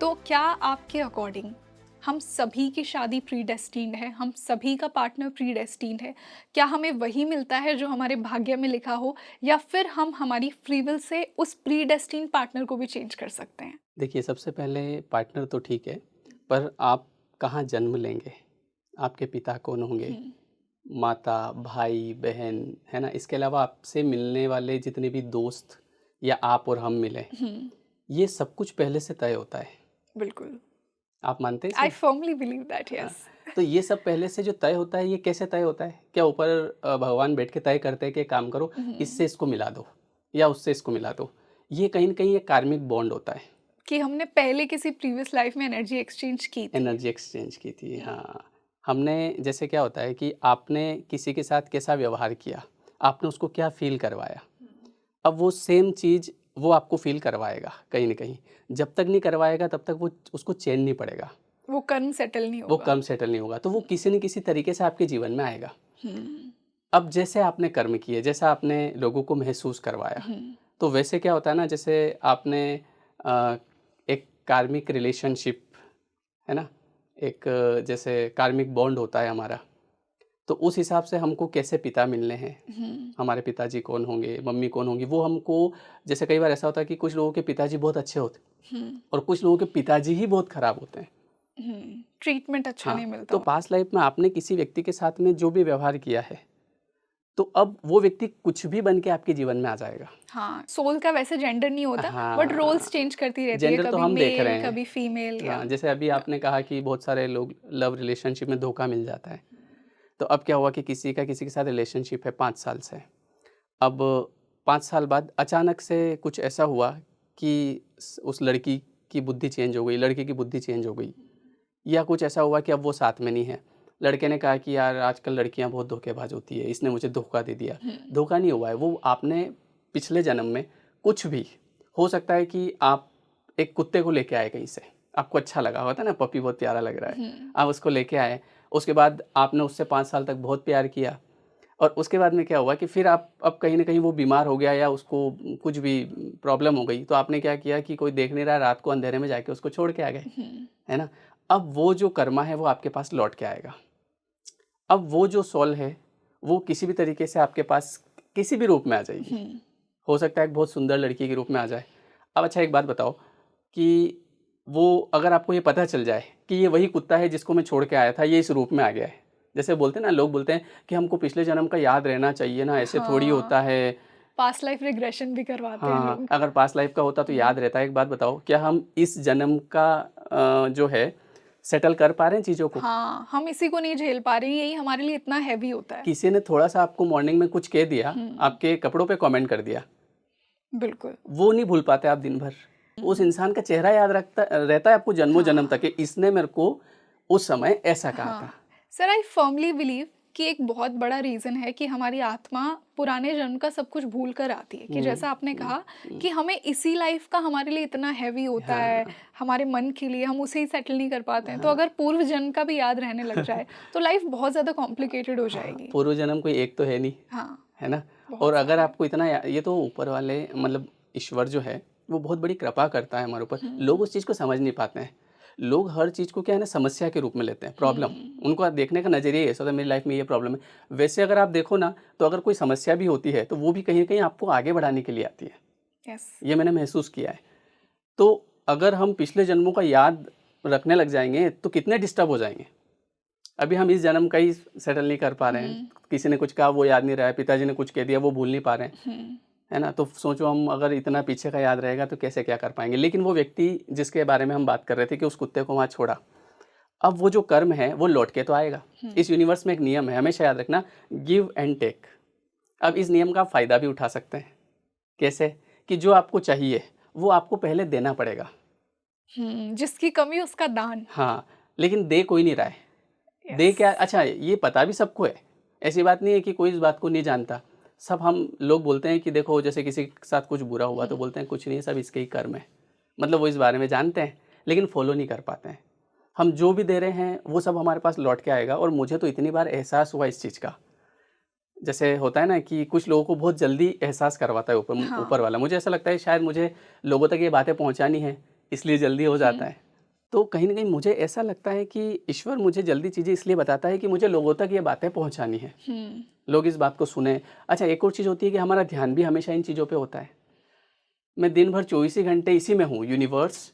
तो क्या आपके अकॉर्डिंग हम सभी की शादी प्री डेस्टिन्ड है, हम सभी का पार्टनर प्री डेस्टिन्ड है? क्या हमें वही मिलता है जो हमारे भाग्य में लिखा हो, या फिर हम हमारी फ्री विल से उस प्री डेस्टिन्ड पार्टनर को भी चेंज कर सकते हैं? देखिए, सबसे पहले पार्टनर तो ठीक है, पर आप कहाँ जन्म लेंगे? आपके पिता कौन होंगे? हम्म। माता, भाई, बहन, है ना? इसके अलावा आपसे मिलने वाले जितने भी दोस्त या आप और हम मिलें, हम्म। ये सब कुछ पहले से तय होता है। बिल्कुल। आप मानते हैं आई इसमें? फर्मली बिलीव दैट, हाँ, यस। तो ये सब पहले से जो तय होता है, ये कैसे तय होता है? क्या ऊपर भगवान बैठ के तय करते हैं कि एक काम करो, इससे इसको मिला दो या उससे इसको मिला दो? ये कहीं न कहीं एक कार्मिक बॉन्ड होता है। कि हमने पहले किसी प्रीवियस लाइफ में एनर्जी एक्सचेंज की थी। एनर्जी एक्सचेंज की थी, या। हाँ। हमने जैसे क्या होता है कि आपने किसी के साथ कैसा व्यवहार किया, आपने उसको क्या फ़ील करवाया, अब वो सेम चीज़ वो आपको फ़ील करवाएगा कहीं न कहीं। जब तक नहीं करवाएगा तब तक वो उसको चैन नहीं पड़ेगा, वो कर्म सेटल नहीं वो होगा। कम सेटल नहीं होगा, तो वो किसी न किसी तरीके से आपके जीवन में आएगा। हम्म। अब जैसे आपने कर्म किए, जैसा आपने लोगों को महसूस करवाया, हम्म। तो वैसे क्या होता है ना, जैसे आपने अ, एक कार्मिक रिलेशनशिप, है ना? एक जैसे कार्मिक बॉन्ड होता है हमारा, तो उस हिसाब से हमको कैसे पिता मिलने हैं, हम्म। हमारे पिताजी कौन होंगे, मम्मी कौन होंगी, वो हमको जैसे कई बार ऐसा होता है कि कुछ लोगों के पिताजी बहुत अच्छे होते हैं हम्म। और कुछ लोगों के पिताजी ही बहुत खराब होते हैं। ट्रीटमेंट अच्छा हाँ, नहीं मिलता तो हो। पास्ट लाइफ में आपने किसी व्यक्ति के साथ में जो भी व्यवहार किया है, तो अब वो व्यक्ति कुछ भी बन के आपके जीवन में आ जाएगा। हाँ, सोल का वैसे जेंडर नहीं होता, बट रोल्स हाँ, चेंज करती रहती है, जेंडर तो कभी हम देख मेल रहे हैं। कभी फीमेल या। हाँ, जैसे अभी या। आपने कहा कि बहुत सारे लोग लव रिलेशनशिप में धोखा मिल जाता है। तो अब क्या हुआ कि किसी का किसी के साथ रिलेशनशिप है 5 साल से। अब 5 साल बाद अचानक से कुछ ऐसा हुआ कि उस लड़की की बुद्धि चेंज हो गई, लड़के की बुद्धि चेंज हो गई, या कुछ ऐसा हुआ कि अब वो साथ में नहीं है। लड़के ने कहा कि यार आजकल लड़कियां बहुत धोखेबाज होती है, इसने मुझे धोखा दे दिया। हम्म। धोखा नहीं हुआ है, वो आपने पिछले जन्म में कुछ भी हो सकता है कि आप एक कुत्ते को लेके आए कहीं से, आपको अच्छा लगा होता है ना, पपी बहुत प्यारा लग रहा है, हम्म। आप उसको लेके आए। उसके बाद आपने उससे 5 साल तक बहुत प्यार किया, और उसके बाद में क्या हुआ कि फिर आप अब कहीं न कहीं वो बीमार हो गया या उसको कुछ भी प्रॉब्लम हो गई, तो आपने क्या किया कि कोई देख नहीं रहा, रात को अंधेरे में जाके उसको छोड़ के आ गए, हम्म। है ना? अब वो जो कर्मा है वो आपके पास लौट के आएगा। अब वो जो सोल है, वो किसी भी तरीके से आपके पास किसी भी रूप में आ जाएगी। हम्म। हो सकता है एक बहुत सुंदर लड़की के रूप में आ जाए। अब अच्छा एक बात बताओ कि वो अगर आपको ये पता चल जाए कि ये वही कुत्ता है जिसको मैं छोड़ के आया था, ये इस रूप में आ गया है। जैसे बोलते हैं ना, लोग बोलते हैं कि हमको पिछले जन्म का याद रहना चाहिए ना, ऐसे थोड़ी हाँ, होता है। पास्ट लाइफ रिग्रेशन भी करवाते हैं हाँ, लोग। अगर पास्ट लाइफ का होता तो हम्म। याद रहता। एक बात बताओ, क्या हम इस जन्म का जो है सेटल कर पा रहे हैं चीज़ों को? हाँ, हम इसी को नहीं झेल पा रहे हैं, यही हमारे लिए इतना हैवी होता है। किसी ने थोड़ा-सा आपको मॉर्निंग में कुछ कह दिया, हम्म। आपके कपड़ों पे कमेंट कर दिया, बिल्कुल। वो नहीं भूल पाते आप दिन भर। उस इंसान का चेहरा याद रखता रहता है आपको जन्मों-जन्म तक कि हाँ। इसने मेरे को उस समय ऐसा कहा था। हाँ, सर आई फर्मली बिलीव कि एक बहुत बड़ा रीज़न है कि हमारी आत्मा पुराने जन्म का सब कुछ भूल कर आती है, कि हुँ, जैसा आपने हुँ, कहा हुँ। कि हमें इसी लाइफ का हमारे लिए इतना हैवी होता है, हाँ, हमारे मन के लिए हम उसे ही सेटल नहीं कर पाते हैं, तो हाँ। अगर पूर्व जन्म का भी याद रहने लग जाए तो लाइफ बहुत ज़्यादा कॉम्प्लिकेटेड हो हाँ, जाएगी। पूर्व जन्म कोई एक तो है नहीं, हाँ, है ना? और बहुत अगर सारे। आपको इतना ये तो ऊपर वाले मतलब ईश्वर जो है, वो बहुत बड़ी कृपा करता है हमारे ऊपर। लोग हम्म। उस चीज़ को समझ नहीं पाते हैं। लोग हर चीज़ को क्या है ना, समस्या के रूप में लेते हैं, प्रॉब्लम। हम्म। उनका देखने का नज़रिया ही ऐसा होता है, मेरी लाइफ़ में ये प्रॉब्लम है। वैसे अगर आप देखो ना, तो अगर कोई समस्या भी होती है, तो वो भी कहीं न कहीं आपको आगे बढ़ाने के लिए आती है। यस। ये मैंने महसूस किया है। तो अगर हम पिछले जन्मों का याद रखने लग जाएँगे, तो कितने डिस्टर्ब हो जाएँगे। अभी हम इस जन्म का ही सेटल नहीं कर पा रहे हैं। हम्म। किसी ने कुछ कहा वो याद नहीं रहा है, पिताजी ने कुछ कह दिया वो भूल नहीं पा रहे हैं, हम्म। है ना? तो सोचो हम अगर इतना पीछे का याद रहेगा तो कैसे क्या कर पाएँगे? लेकिन वो व्यक्ति जिसके बारे में हम बात कर रहे थे कि उस कुत्ते को वहाँ छोड़ा, अब वो जो कर्म है वो लौट के तो आएगा। हम्म। इस यूनिवर्स में एक नियम है, हमेशा याद रखना, गिव एंड टेक। अब इस नियम का आप फ़ायदा भी उठा सकते हैं। कैसे? कि जो आपको चाहिए, वो आपको पहले देना पड़ेगा। जिसकी कमी उसका दान। हाँ, लेकिन दे कोई नहीं रहा है। दे यस। क्या, अच्छा ये पता भी सबको है। ऐसी बात नहीं है कि कोई इस बात को नहीं जानता। सब हम लोग बोलते हैं कि देखो जैसे किसी के साथ कुछ बुरा हुआ तो बोलते हैं कुछ नहीं है, सब इसके ही कर्म है। मतलब वो इस बारे में जानते हैं, लेकिन फ़ॉलो नहीं कर पाते हैं। हम जो भी दे रहे हैं वो सब हमारे पास लौट के आएगा, और मुझे तो इतनी बार एहसास हुआ इस चीज़ का। जैसे होता है ना कि कुछ लोगों को बहुत जल्दी एहसास करवाता है ऊपर हाँ। वाला। मुझे ऐसा लगता है शायद मुझे लोगों तक ये बातें पहुँचानी है, इसलिए जल्दी हो जाता हम्म। है। तो कहीं न कहीं मुझे ऐसा लगता है कि ईश्वर मुझे जल्दी चीज़ें इसलिए बताता है कि मुझे लोगों तक ये बातें पहुँचानी है। लोग इस बात को सुनें। अच्छा, एक और चीज़ होती है कि हमारा ध्यान भी हमेशा इन चीज़ों पे होता है। मैं दिन भर 24 ही घंटे इसी में हूँ, यूनिवर्स,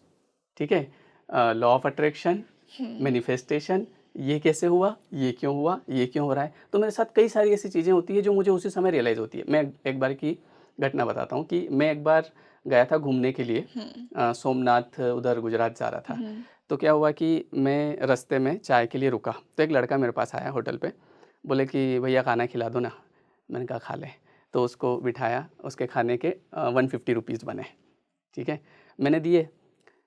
ठीक है? लॉ ऑफ अट्रैक्शन, मैनिफेस्टेशन, ये कैसे हुआ, ये क्यों हुआ, ये क्यों हो रहा है। तो मेरे साथ कई सारी ऐसी चीज़ें होती हैं जो मुझे उसी समय रियलाइज़ होती है। मैं एक बार की घटना बताता हूँ कि मैं एक बार गया था घूमने के लिए, सोमनाथ उधर गुजरात जा रहा था। तो क्या हुआ कि मैं रास्ते में चाय के लिए रुका, तो एक लड़का मेरे पास आया होटल पे, बोले कि भैया खाना खिला दो ना। मैंने कहा खा ले। तो उसको बिठाया, उसके खाने के 150 रुपीज़ बने, ठीक है? मैंने दिए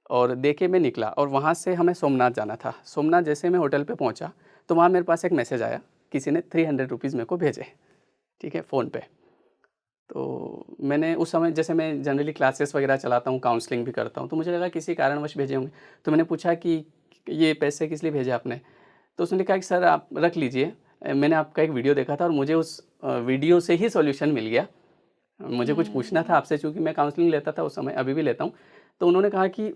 और दे के मैं निकला और वहाँ से हमें सोमनाथ जाना था। सोमनाथ जैसे मैं होटल पे पहुँचा तो वहाँ मेरे पास एक मैसेज आया, किसी ने 300 रुपीज़ मेरे को भेजे, ठीक है, फ़ोन पे। तो मैंने उस समय, जैसे मैं जनरली क्लासेस वगैरह चलाता हूँ, काउंसलिंग भी करता हूँ, तो मुझे लगा किसी कारणवश भेजे होंगे। तो मैंने पूछा कि ये पैसे किस लिए भेजे आपने? तो उसने कहा कि सर आप रख लीजिए, मैंने आपका एक वीडियो देखा था और मुझे उस वीडियो से ही सॉल्यूशन मिल गया। मुझे कुछ पूछना था आपसे, चूँकि मैं काउंसलिंग लेता था उस समय, अभी भी लेता हूँ। तो उन्होंने कहा कि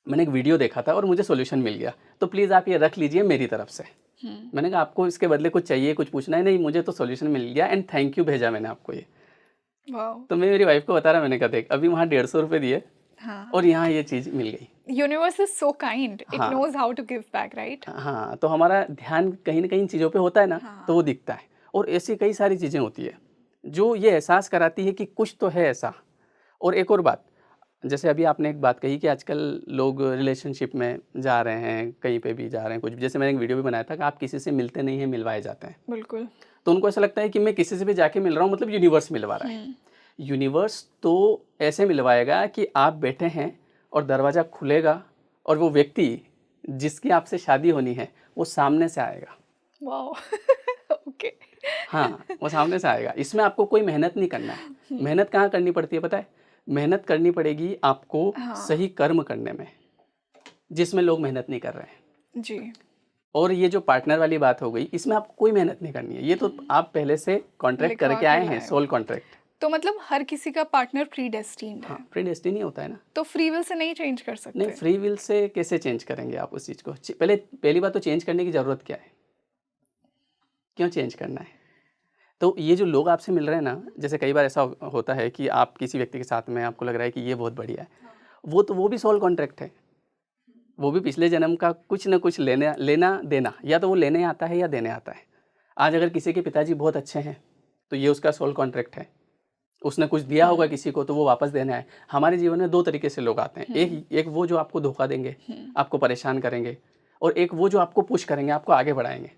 मैंने एक वीडियो देखा था और मुझे सॉल्यूशन मिल गया, तो प्लीज़ आप ये रख लीजिए मेरी तरफ से। मैंने कहा आपको इसके बदले कुछ चाहिए, कुछ पूछना है? नहीं, मुझे तो सॉल्यूशन मिल गया एंड थैंक यू भेजा मैंने आपको ये। वाओ! तो मैं मेरी वाइफ़ को बता रहा, मैंने कहा देख अभी वहाँ 150 रुपए दिए हाँ, और यहाँ ये चीज़ मिल गई। Universe is so kind, it हाँ, knows how to give back, right? हाँ, तो हमारा ध्यान कहीं न कहीं इन चीज़ों पे होता है ना, तो वो हाँ, दिखता है। और ऐसी कई सारी चीज़ें होती है, जो ये एहसास कराती है कि कुछ तो है ऐसा। और एक और बात, जैसे अभी आपने एक बात कही कि आजकल लोग रिलेशनशिप में जा रहे हैं, कहीं पे भी जा रहे हैं, कुछ भी। जैसे मैंने एक वीडियो भी बनाया था कि आप किसी से मिलते नहीं हैं, मिलवाए जाते हैं। बिल्कुल। तो उनको ऐसा लगता है कि मैं किसी से भी जाके मिल रहा हूँ, मतलब यूनिवर्स मिलवा रहा है। यूनिवर्स तो ऐसे मिलवाएगा कि आप बैठे हैं और दरवाज़ा खुलेगा और वो व्यक्ति जिसकी आपसे शादी होनी है, वो सामने से आएगा। वाओ! ओके। हाँ, वो सामने से आएगा। इसमें आपको कोई मेहनत नहीं करना है। मेहनत कहाँ करनी पड़ती है पता है? मेहनत करनी पड़ेगी आपको हाँ, सही कर्म करने में, जिसमें लोग मेहनत नहीं कर रहे हैं। जी। और ये जो पार्टनर वाली बात हो गई, इसमें आपको कोई मेहनत नहीं करनी है। ये तो आप पहले से कॉन्ट्रैक्ट लिखवा करके के आए हैं, लाए हो। Soul contract. तो मतलब हर किसी का पार्टनर प्रीडेस्टिन्ड हाँ, है, प्रीडेस्टिनी होता है ना। तो फ्री विल से नहीं चेंज कर नहीं, सकते? फ्री विल से कैसे चेंज करेंगे आप उस चीज़ को? पहली बात तो चेंज करने की ज़रूरत क्या है? क्यों चेंज करना है? तो ये जो लोग आपसे मिल रहे हैं ना, जैसे कई बार ऐसा होता है कि आप किसी व्यक्ति के साथ में आपको लग रहा है कि ये बहुत बढ़िया है। वो भी सोल कॉन्ट्रैक्ट है। वो भी पिछले जन्म का कुछ न कुछ लेना-देना, या तो वो लेने आता है या देने आता है। आज अगर किसी के पिताजी बहुत अच्छे हैं, तो ये उसका सोल कॉन्ट्रैक्ट है। उसने कुछ दिया होगा किसी को तो वो वापस देने आए। हमारे जीवन में 2 तरीके से लोग आते हैं। एक वो जो आपको धोखा देंगे, आपको परेशान करेंगे, और एक वो जो आपको पुश करेंगे, आपको आगे बढ़ाएँगे।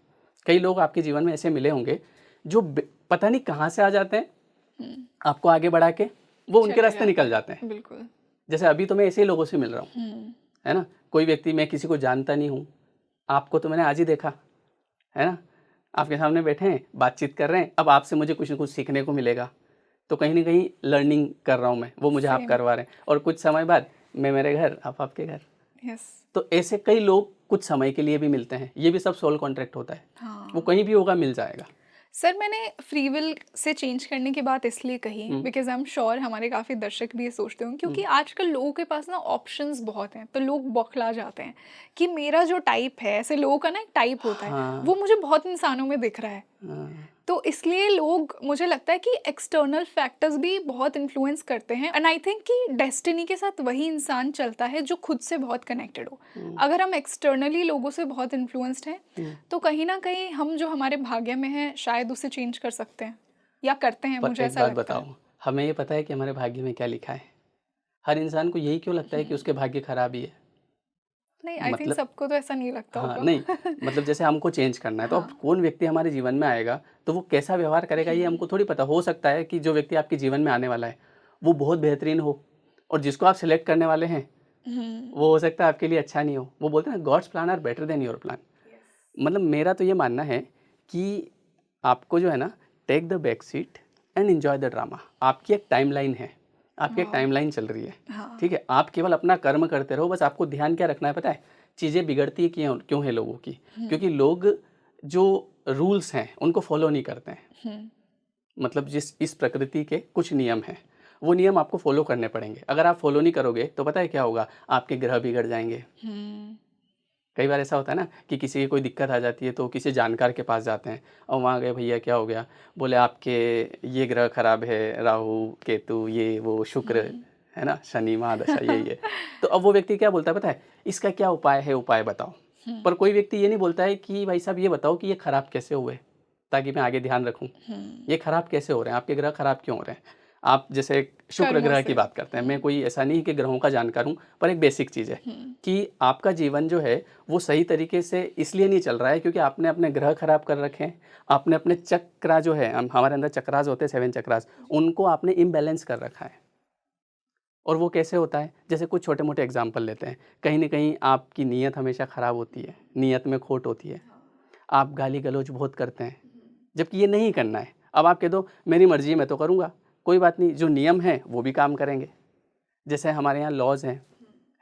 कई लोग आपके जीवन में ऐसे मिले होंगे जो पता नहीं कहाँ से आ जाते हैं, आपको आगे बढ़ा के वो उनके चले रास्ते जाते निकल हैं, जाते हैं। बिल्कुल। जैसे अभी तो मैं ऐसे ही लोगों से मिल रहा हूँ, है ना? कोई व्यक्ति, मैं किसी को जानता नहीं हूँ, आपको तो मैंने आज ही देखा, है ना? आपके सामने बैठे हैं, बातचीत कर रहे हैं, अब आपसे मुझे कुछ न कुछ सीखने को मिलेगा। तो कहीं न कहीं लर्निंग कर रहा हूँ मैं, वो मुझे आप सेम, करवा रहे हैं, और कुछ समय बाद मैं मेरे घर, आप आपके घर। यस। तो ऐसे कई लोग कुछ समय के लिए भी मिलते हैं, ये भी सब सोल कॉन्ट्रैक्ट होता है। वो हाँ। कहीं भी होगा, मिल जाएगा। सर, मैंने फ्री विल से चेंज करने की बात इसलिए कही हुँ, बिकॉज़ आई एम श्योर हमारे काफ़ी दर्शक भी ये सोचते होंगे, हुँ, क्योंकि आजकल लोगों के पास ना ऑप्शंस बहुत हैं, तो लोग बौखला जाते हैं कि मेरा जो टाइप है, ऐसे लोगों का ना एक टाइप होता है, हाँ, वो मुझे बहुत इंसानों में दिख रहा है। हाँ, तो इसलिए लोग, मुझे लगता है कि एक्सटर्नल फैक्टर्स भी बहुत इन्फ्लुएंस करते हैं, एंड आई थिंक कि डेस्टिनी के साथ वही इंसान चलता है जो खुद से बहुत कनेक्टेड हो। हुँ, अगर हम एक्सटर्नली लोगों से बहुत इन्फ्लुएंस्ड हैं, हुँ। तो कहीं ना कहीं हम जो हमारे भाग्य में है शायद उसे चेंज कर सकते हैं, या करते हैं, पर मुझे एक ऐसा बात लगता है। बताओ, हमें ये पता है कि हमारे भाग्य में क्या लिखा है? हर इंसान को यही क्यों लगता है कि उसके भाग्य खराब ही है? नहीं, आई थिंक मतलब, सबको तो ऐसा नहीं लगता हाँ, होगा। नहीं, मतलब जैसे हमको चेंज करना है, तो अब हाँ। कौन व्यक्ति हमारे जीवन में आएगा, तो वो कैसा व्यवहार करेगा, ये हमको थोड़ी पता। हो सकता है कि जो व्यक्ति आपके जीवन में आने वाला है, वो बहुत बेहतरीन हो, और जिसको आप सिलेक्ट करने वाले हैं, वो हो सकता है आपके लिए अच्छा नहीं हो। वो बोलते हैं ना, God's plan are better than your plan. मतलब मेरा तो ये मानना है कि आपको जो है ना, take the back seat and enjoy the drama. आपकी एक टाइमलाइन है, आपकी एक वाह। टाइमलाइन चल रही है, हाँ। ठीक है? आप केवल अपना कर्म करते रहो, बस आपको ध्यान क्या रखना है पता है? चीज़ें बिगड़ती क्यों क्यों है लोगों की? क्योंकि लोग जो रूल्स हैं, उनको फॉलो नहीं करते हैं। मतलब जिस इस प्रकृति के कुछ नियम हैं, वो नियम आपको फॉलो करने पड़ेंगे। अगर आप फॉलो नहीं करोगे तो पता है क्या होगा, आपके ग्रह बिगड़ जाएंगे। हम्म। कई बार ऐसा होता है ना कि किसी की कोई दिक्कत आ जाती है तो किसी जानकार के पास जाते हैं और वहाँ गए, भैया क्या हो गया, बोले आपके ये ग्रह खराब है, राहु केतु ये वो शुक्र है ना, शनि महादशा यही है। तो अब वो व्यक्ति क्या बोलता है पता है, इसका क्या उपाय है, उपाय बताओ। पर कोई व्यक्ति ये नहीं बोलता है कि भाई साहब ये बताओ कि ये खराब कैसे हुए ताकि मैं आगे ध्यान रखूं। ये खराब कैसे हो रहे हैं, आपके ग्रह खराब क्यों हो रहे हैं। आप जैसे शुक्र कर्मों ग्रह की से। बात करते हैं, मैं कोई ऐसा नहीं कि ग्रहों का जानकार हूँ, पर एक बेसिक चीज़ है कि आपका जीवन जो है वो सही तरीके से इसलिए नहीं चल रहा है क्योंकि आपने अपने ग्रह खराब कर रखे हैं। आपने अपने चक्रा जो है, हमारे अंदर चक्रास होते हैं 7 चक्रास, उनको आपने इम्बैलेंस कर रखा है। और वो कैसे होता है, जैसे कुछ छोटे मोटे एग्जाम्पल लेते हैं, कहीं ना कहीं आपकी नीयत हमेशा ख़राब होती है, नीयत में खोट होती है, आप गाली गलौज बहुत करते हैं जबकि ये नहीं करना है। अब आप कह दो मेरी मर्जी है मैं तो करूँगा, कोई बात नहीं, जो नियम है वो भी काम करेंगे। जैसे हमारे यहाँ लॉज हैं,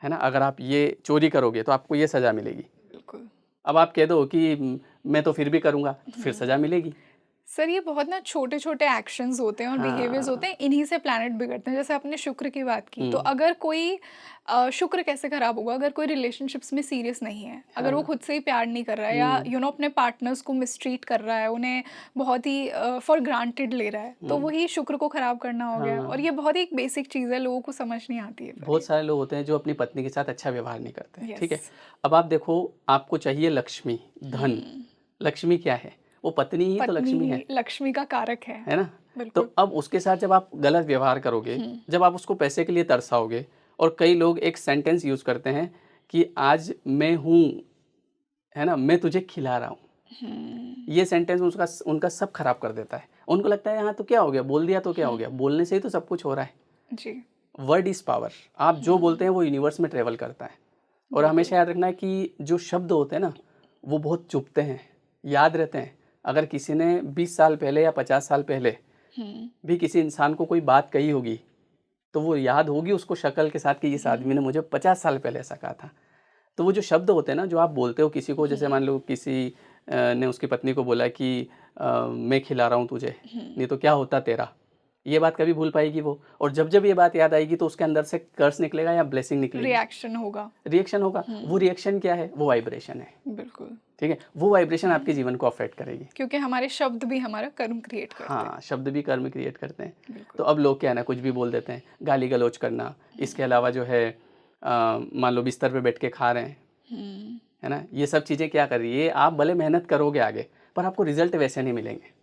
है ना, अगर आप ये चोरी करोगे तो आपको ये सज़ा मिलेगी। बिल्कुल। अब आप कह दो कि मैं तो फिर भी करूँगा, तो फिर सज़ा मिलेगी। सर ये बहुत ना छोटे छोटे एक्शंस होते हैं और बिहेवियर्स होते हाँ। हैं, इन्हीं से प्लैनेट बिगड़ते हैं। जैसे आपने शुक्र की बात की, तो हुँ। अगर कोई शुक्र कैसे खराब होगा, अगर कोई रिलेशनशिप्स में सीरियस नहीं है, अगर वो हाँ। खुद से ही प्यार नहीं कर रहा है, या अपने पार्टनर्स को मिसट्रीट कर रहा है, उन्हें बहुत ही फॉर ग्रांटेड ले रहा है, तो वही शुक्र को खराब करना हो गया। और हाँ। ये बहुत ही एक बेसिक चीज़ है, लोगों को समझ नहीं आती है पर बहुत सारे लोग होते हैं जो अपनी पत्नी के साथ अच्छा व्यवहार नहीं करते, ये। ठीक है। यस। अब आप देखो, आपको चाहिए लक्ष्मी, धन। लक्ष्मी क्या है, वो पत्नी ही तो पत्नी लक्ष्मी ही है लक्ष्मी का कारक है ना। तो बिल्कुल। अब उसके साथ जब आप गलत व्यवहार करोगे, जब आप उसको पैसे के लिए तरसाओगे, और कई लोग एक सेंटेंस यूज़ करते हैं कि आज मैं हूँ, है ना, मैं तुझे खिला रहा हूँ। ये सेंटेंस उसका उनका सब खराब कर देता है। उनको लगता है यहाँ तो क्या हो गया, बोल दिया तो क्या हो गया, बोलने से ही तो सब कुछ हो रहा है। जी। Word is power. आप जो बोलते हैं वो यूनिवर्स में ट्रेवल करता है। और हमेशा याद रखना है कि जो शब्द होते हैं ना, वो बहुत चुभते हैं, याद रहते हैं। अगर किसी ने 20 साल पहले या 50 साल पहले भी किसी इंसान को कोई बात कही होगी, तो वो याद होगी उसको शक्ल के साथ कि इस आदमी ने मुझे 50 साल पहले ऐसा कहा था। तो वो जो शब्द होते हैं ना, जो आप बोलते हो किसी को, जैसे मान लो किसी ने उसकी पत्नी को बोला कि मैं खिला रहा हूँ तुझे, नहीं तो क्या होता तेरा। ये बात कभी भूल पाएगी वो, और जब जब ये बात याद आएगी तो उसके अंदर से कर्स निकलेगा या ब्लेसिंग निकलेगी, रिएक्शन होगा। रिएक्शन होगा। वो रिएक्शन क्या है, वो वाइब्रेशन है, बिल्कुल। ठीक है। वो वाइब्रेशन आपके जीवन को अफेक्ट करेगी। क्योंकि हमारे शब्द भी हमारा कर्म क्रिएट करते हैं। हाँ, शब्द भी कर्म क्रिएट करते हैं। बिल्कुल। तो अब लोग क्या है ना, कुछ भी बोल देते हैं, गाली गलौज करना। इसके अलावा जो है मान लो बिस्तर पे बैठ के खा रहे हैं, है ना, ये सब चीज़ें क्या कर रही है, आप भले मेहनत करोगे आगे, पर आपको रिजल्ट वैसे नहीं मिलेंगे।